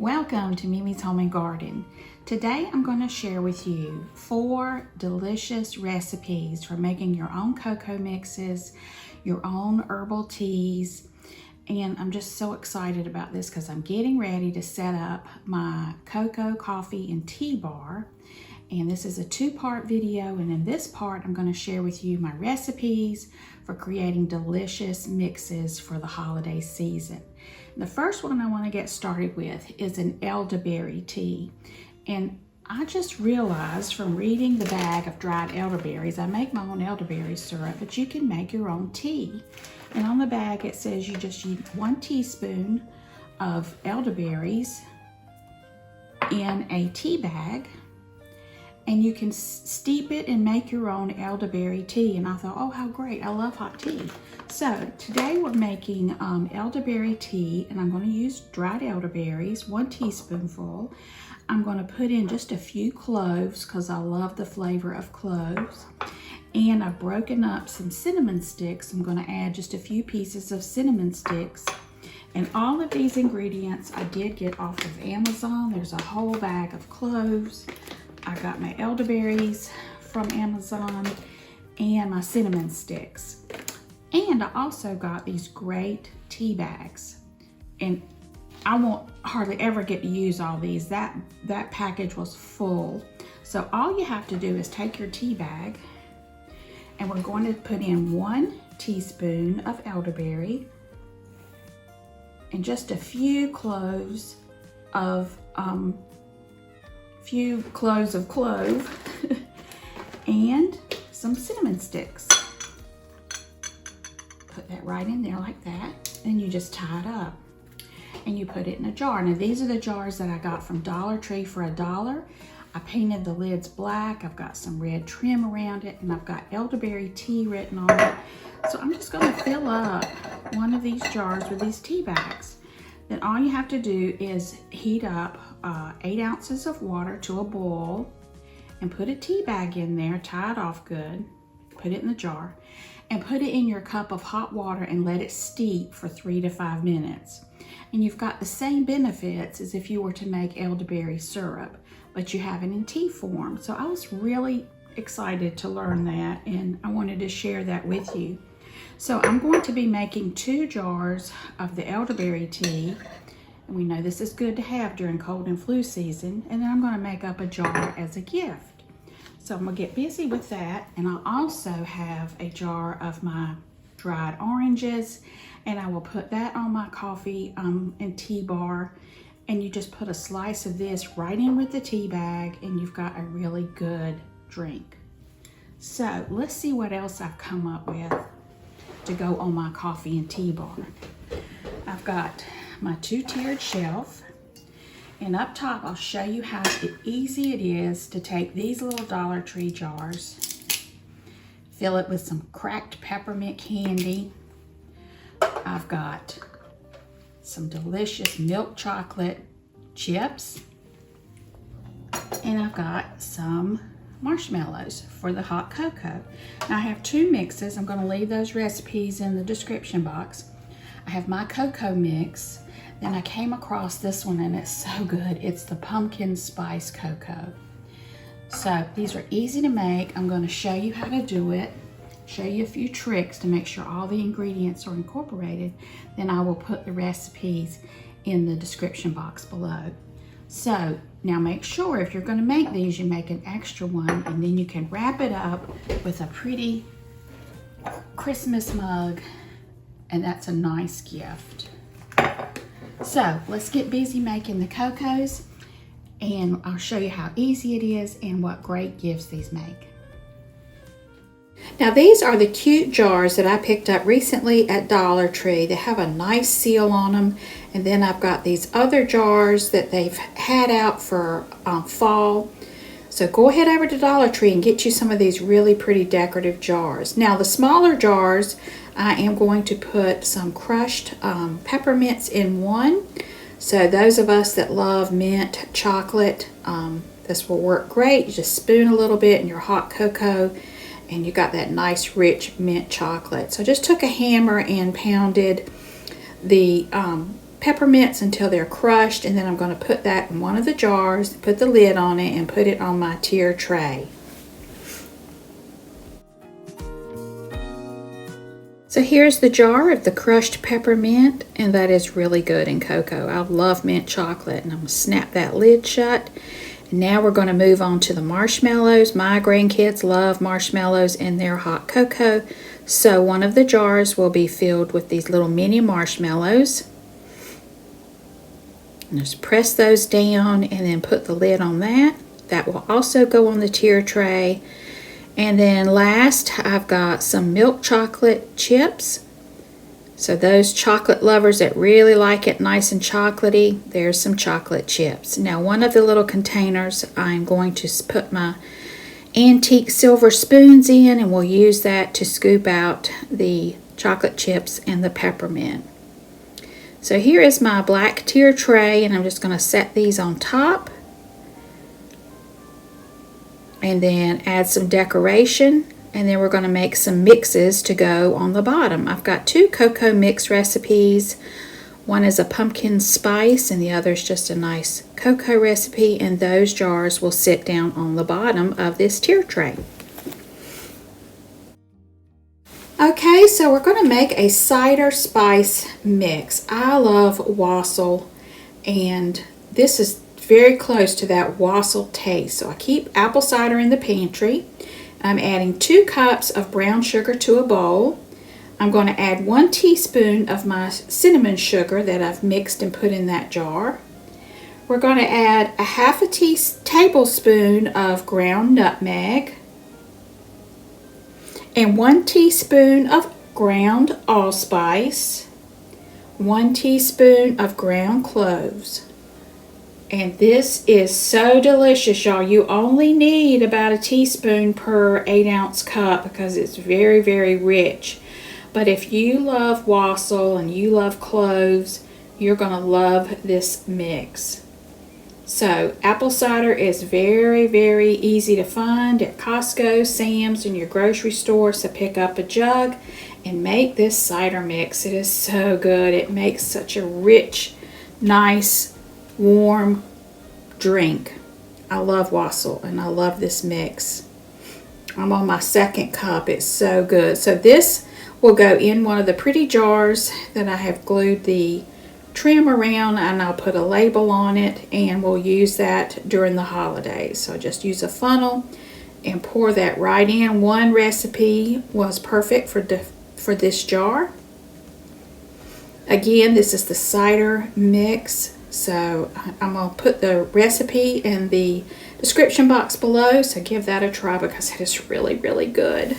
Welcome to Mimi's Home and Garden. Today I'm going to share with you 4 delicious recipes for making your own cocoa mixes, your own herbal teas, and I'm just so excited about this because I'm getting ready to set up my cocoa, coffee, and tea bar. And this is a 2-part video, and in this part I'm going to share with you my recipes for creating delicious mixes for the holiday season. The first one I want to get started with is an elderberry tea. And I just realized from reading the bag of dried elderberries, I make my own elderberry syrup, but you can make your own tea. And on the bag it says you just use 1 teaspoon of elderberries in a tea bag, and you can steep it and make your own elderberry tea. And I thought, oh, how great, I love hot tea. So today we're making elderberry tea, and I'm going to use dried elderberries, 1 teaspoonful. I'm going to put in just a few cloves because I love the flavor of cloves. And I've broken up some cinnamon sticks. I'm going to add just a few pieces of cinnamon sticks. And all of these ingredients I did get off of Amazon. There's a whole bag of cloves. I got my elderberries from Amazon and my cinnamon sticks. And I also got these great tea bags. And I won't hardly ever get to use all these. That package was full. So all you have to do is take your tea bag, and we're going to put in 1 teaspoon of elderberry and just a few cloves of clove and some cinnamon sticks. Put that right in there like that, and you just tie it up and you put it in a jar. Now these are the jars that I got from Dollar Tree for $1. I painted the lids black. I've got some red trim around it, and I've got elderberry tea written on it. So I'm just going to fill up one of these jars with these tea bags. Then all you have to do is heat up 8 ounces of water to a boil and put a tea bag in there, tie it off good, put it in the jar, and put it in your cup of hot water and let it steep for 3 to 5 minutes. And you've got the same benefits as if you were to make elderberry syrup, but you have it in tea form. So I was really excited to learn that, and I wanted to share that with you. So I'm going to be making 2 jars of the elderberry tea, and we know this is good to have during cold and flu season, and then I'm going to make up a jar as a gift. So I'm going to get busy with that, and I'll also have a jar of my dried oranges, and I will put that on my coffee and tea bar, and you just put a slice of this right in with the tea bag, and you've got a really good drink. So let's see what else I've come up with to go on my coffee and tea bar. I've got my 2-tiered shelf, and up top I'll show you how easy it is to take these little Dollar Tree jars, fill it with some cracked peppermint candy. I've got some delicious milk chocolate chips, and I've got some marshmallows for the hot cocoa. Now I have 2 mixes. I'm going to leave those recipes in the description box. I have my cocoa mix. Then I came across this one, and it's so good. It's the pumpkin spice cocoa. So these are easy to make. I'm going to show you how to do it, show you a few tricks to make sure all the ingredients are incorporated. Then I will put the recipes in the description box below. So now make sure if you're going to make these, you make an extra one, and then you can wrap it up with a pretty Christmas mug, and that's a nice gift. So let's get busy making the cocos, and I'll show you how easy it is and what great gifts these make. Now these are the cute jars that I picked up recently at Dollar Tree. They have a nice seal on them, and then I've got these other jars that they've had out for fall. So go ahead over to Dollar Tree and get you some of these really pretty decorative jars. Now the smaller jars, I am going to put some crushed peppermints in one. So those of us that love mint chocolate, this will work great. You just spoon a little bit in your hot cocoa, and you got that nice rich mint chocolate. So I just took a hammer and pounded the peppermints until they're crushed, and then I'm going to put that in one of the jars, put the lid on it, and put it on my tier tray. So here's the jar of the crushed peppermint, and that is really good in cocoa. I love mint chocolate, and I'm going to snap that lid shut. And now we're going to move on to the marshmallows. My grandkids love marshmallows in their hot cocoa, so one of the jars will be filled with these little mini marshmallows. And just press those down and then put the lid on that. That will also go on the tier tray. And then last, I've got some milk chocolate chips. So those chocolate lovers that really like it nice and chocolatey, there's some chocolate chips. Now one of the little containers, I'm going to put my antique silver spoons in, and we'll use that to scoop out the chocolate chips and the peppermint. So here is my black tier tray, and I'm just going to set these on top. And then add some decoration, and then we're going to make some mixes to go on the bottom. I've got 2 cocoa mix recipes. One is a pumpkin spice and the other is just a nice cocoa recipe, and those jars will sit down on the bottom of this tier tray. Okay, so we're going to make a cider spice mix. I love wassail, and this is very close to that wassail taste. So I keep apple cider in the pantry. I'm adding 2 cups of brown sugar to a bowl. I'm going to add 1 teaspoon of my cinnamon sugar that I've mixed and put in that jar. We're going to add a half a tablespoon of ground nutmeg and 1 teaspoon of ground allspice, 1 teaspoon of ground cloves. And this is so delicious, y'all. You only need about a teaspoon per 8-ounce cup because it's very, very rich. But if you love wassail and you love cloves, you're going to love this mix. So apple cider is very, very easy to find at Costco, Sam's, and your grocery store. So pick up a jug and make this cider mix. It is so good. It makes such a rich, nice, warm drink. I love wassail and I love this mix. I'm on my 2nd cup. It's so good. So this will go in one of the pretty jars that I have glued the trim around, and I'll put a label on it, and we'll use that during the holidays. So just use a funnel and pour that right in. One recipe was perfect for this jar. Again, this is the cider mix. So I'm going to put the recipe in the description box below, so give that a try because it is really, really good.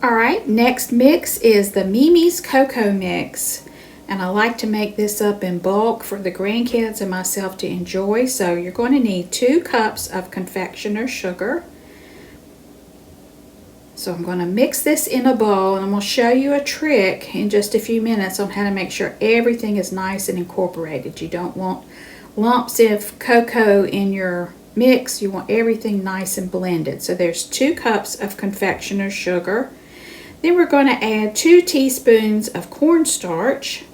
Alright, next mix is the Mimi's Cocoa Mix. And I like to make this up in bulk for the grandkids and myself to enjoy. So you're going to need 2 cups of confectioner's sugar. So I'm going to mix this in a bowl, and I'm going to show you a trick in just a few minutes on how to make sure everything is nice and incorporated. You don't want lumps of cocoa in your mix. You want everything nice and blended. So there's 2 cups of confectioner's sugar. Then we're going to add 2 teaspoons of cornstarch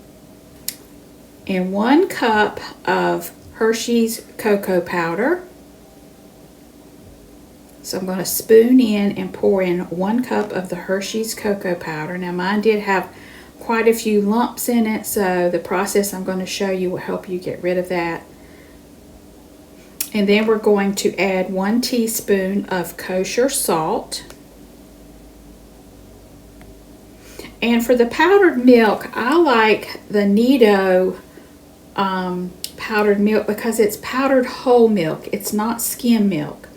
and 1 cup of Hershey's cocoa powder. So I'm going to spoon in and pour in 1 cup of the Hershey's cocoa powder. Now mine did have quite a few lumps in it, so the process I'm going to show you will help you get rid of that. And then we're going to add 1 teaspoon of kosher salt. And for the powdered milk, I like the Nido powdered milk because it's powdered whole milk. It's not skim milk.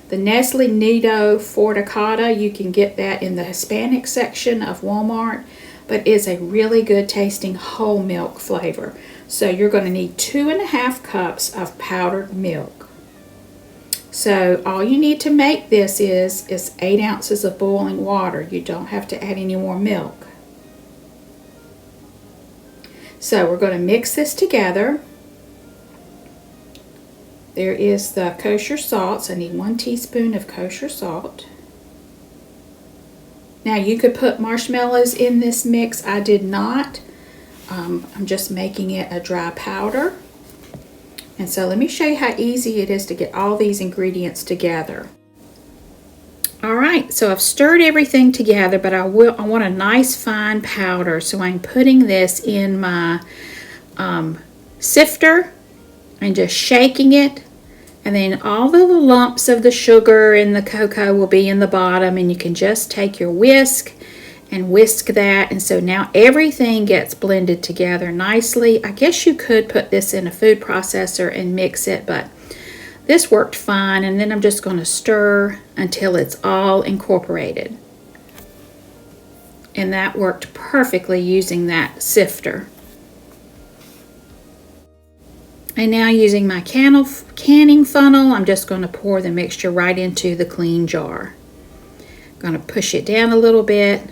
The Nestle Nido Powdered, you can get that in the Hispanic section of Walmart, but it's a really good tasting whole milk flavor. So you're going to need 2.5 cups of powdered milk. So all you need to make this is 8 ounces of boiling water. You don't have to add any more milk. So we're going to mix this together. there is the kosher salt. So I need 1 teaspoon of kosher salt. Now you could put marshmallows in this mix. I did not. I'm just making it a dry powder. And so let me show you how easy it is to get all these ingredients together. All right, so I've stirred everything together, but I want a nice fine powder. So I'm putting this in my sifter and just shaking it. And then all the lumps of the sugar and the cocoa will be in the bottom, and you can just take your whisk and whisk that. And so now everything gets blended together nicely. I guess you could put this in a food processor and mix it, but this worked fine. And then I'm just going to stir until it's all incorporated. And that worked perfectly using that sifter. And now using my canning funnel, I'm just going to pour the mixture right into the clean jar. I'm going to push it down a little bit.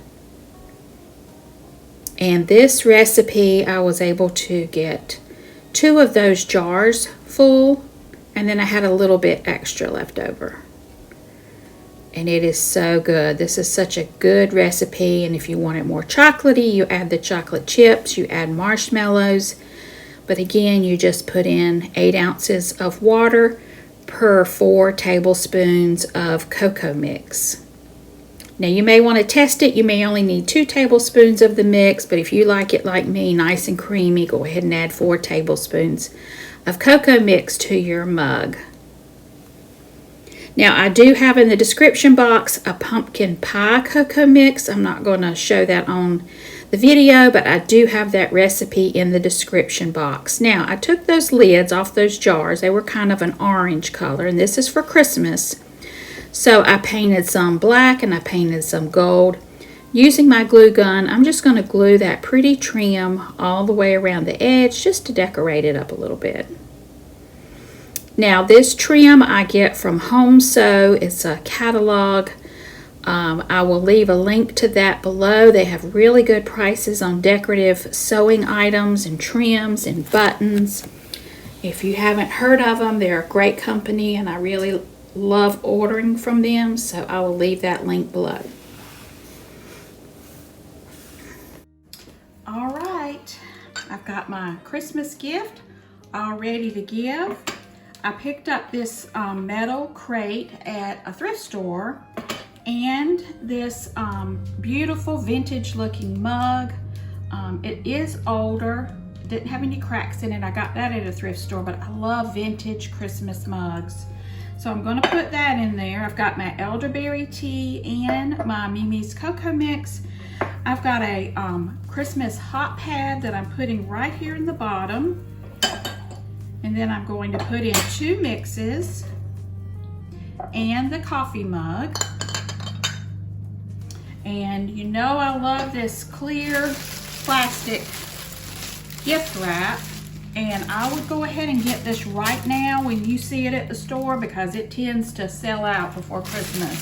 And this recipe, I was able to get 2 of those jars full, and then I had a little bit extra left over. And it is so good. This is such a good recipe, and if you want it more chocolatey, you add the chocolate chips, you add marshmallows. But again, you just put in 8 ounces of water per 4 tablespoons of cocoa mix. Now you may want to test it. You may only need 2 tablespoons of the mix, but if you like it like me, nice and creamy, go ahead and add 4 tablespoons of cocoa mix to your mug. Now I do have in the description box a pumpkin pie cocoa mix. I'm not going to show that on the video, but I do have that recipe in the description box. Now I took those lids off those jars. They were kind of an orange color, and this is for Christmas. So I painted some black and I painted some gold. Using my glue gun, I'm just going to glue that pretty trim all the way around the edge just to decorate it up a little bit. Now this trim I get from Home Sew. It's a catalog. I will leave a link to that below. They have really good prices on decorative sewing items and trims and buttons. If you haven't heard of them, they're a great company and I really love ordering from them, so I will leave that link below. All right, I've got my Christmas gift all ready to give. I picked up this metal crate at a thrift store and this beautiful vintage looking mug. It is older, didn't have any cracks in it. I got that at a thrift store, but I love vintage Christmas mugs. So I'm going to put that in there. I've got my elderberry tea and my Mimi's cocoa mix. I've got a Christmas hot pad that I'm putting right here in the bottom. And then I'm going to put in 2 mixes and the coffee mug. And you know I love this clear plastic gift wrap. And I would go ahead and get this right now when you see it at the store because it tends to sell out before Christmas.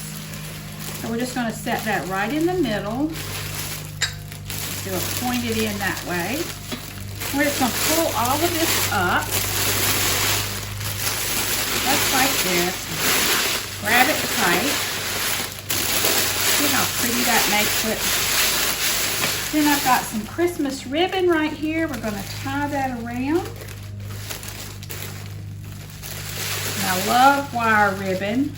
So we're just going to set that right in the middle. Do it pointed in that way. We're just going to pull all of this up. Just like this. Grab it tight. See how pretty that makes it. Then I've got some Christmas ribbon right here. We're going to tie that around. And I love wire ribbon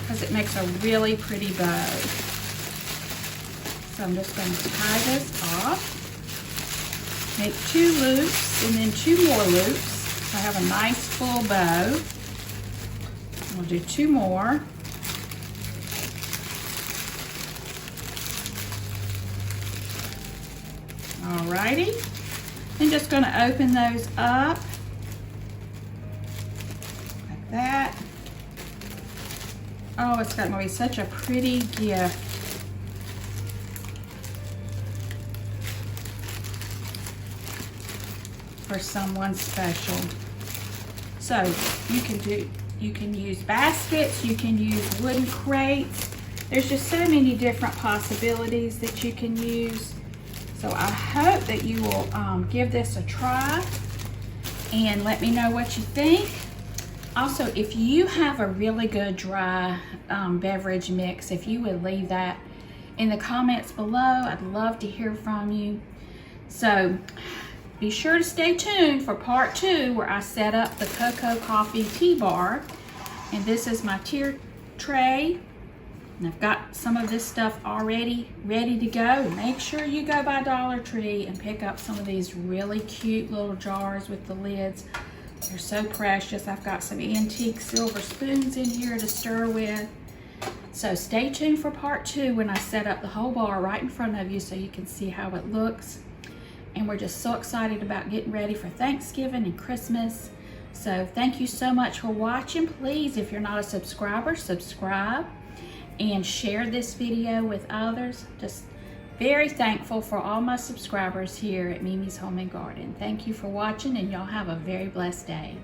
because it makes a really pretty bow. So I'm just going to tie this off. Make 2 loops and then 2 more loops. So I have a nice full bow. We'll do 2 more. Alrighty, I'm just going to open those up like that. Oh, it's going to be such a pretty gift. For someone special. So you can use baskets, you can use wooden crates. There's just so many different possibilities that you can use. So I hope that you will give this a try and let me know what you think. Also, if you have a really good dry beverage mix, if you would leave that in the comments below, I'd love to hear from you. So be sure to stay tuned for part 2, where I set up the cocoa coffee tea bar. And this is my tier tray. And I've got some of this stuff already ready to go. Make sure you go by Dollar Tree and pick up some of these really cute little jars with the lids. They're so precious. I've got some antique silver spoons in here to stir with. So stay tuned for part 2 when I set up the whole bar right in front of you so you can see how it looks. And we're just so excited about getting ready for Thanksgiving and Christmas. So thank you so much for watching. Please, if you're not a subscriber, subscribe and share this video with others. Just very thankful for all my subscribers here at Mimi's Home and Garden. Thank you for watching, and y'all have a very blessed day.